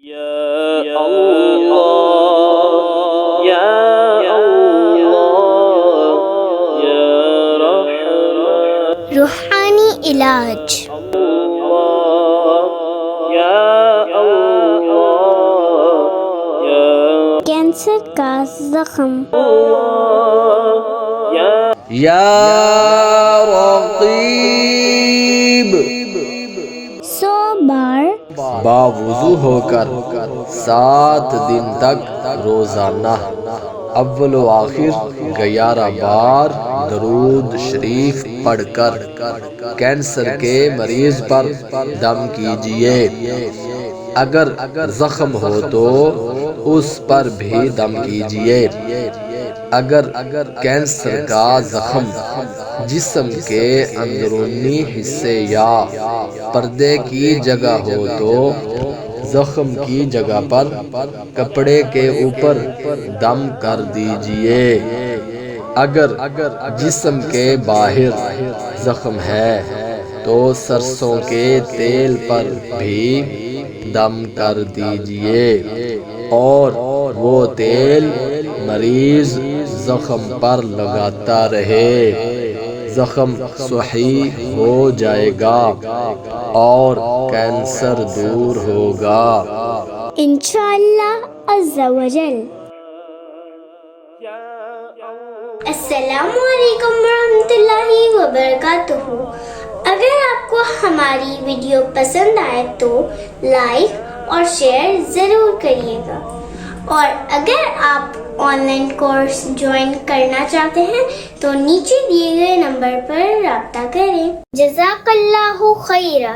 یا اللہ یا اللہ یا رحمان روحانی علاج یا اللہ یا کینسر کا زخم یا رقیب 100 بار باوضو ہو کر 7 دن تک روزانہ اول و آخر 11 بار درود شریف پڑھ کر کینسر کے مریض پر دم کیجئے۔ اگر زخم ہو تو اس پر بھی دم کیجئے۔ اگر کینسر کا زخم جسم کے اندرونی حصے یا پردے کی جگہ ہو تو زخم کی جگہ پر کپڑے کے اوپر دم کر دیجئے۔ اگر جسم کے باہر زخم ہے تو سرسوں کے تیل پر بھی دم کر دیجئے اور وہ تیل مریض زخم پر لگاتا رہے۔ زخم صحیح ہو جائے گا اور کینسر دور ہوگا انشاءاللہ عز و جل۔ السلام علیکم ورحمۃ اللہ وبرکاتہ۔ اگر آپ کو ہماری ویڈیو پسند آئے تو لائک اور شیئر ضرور کریے گا، اور اگر آپ آن لائن کورس جوائن کرنا چاہتے ہیں تو نیچے دیے گئے نمبر پر رابطہ کریں۔ جزاک اللہ خیرہ۔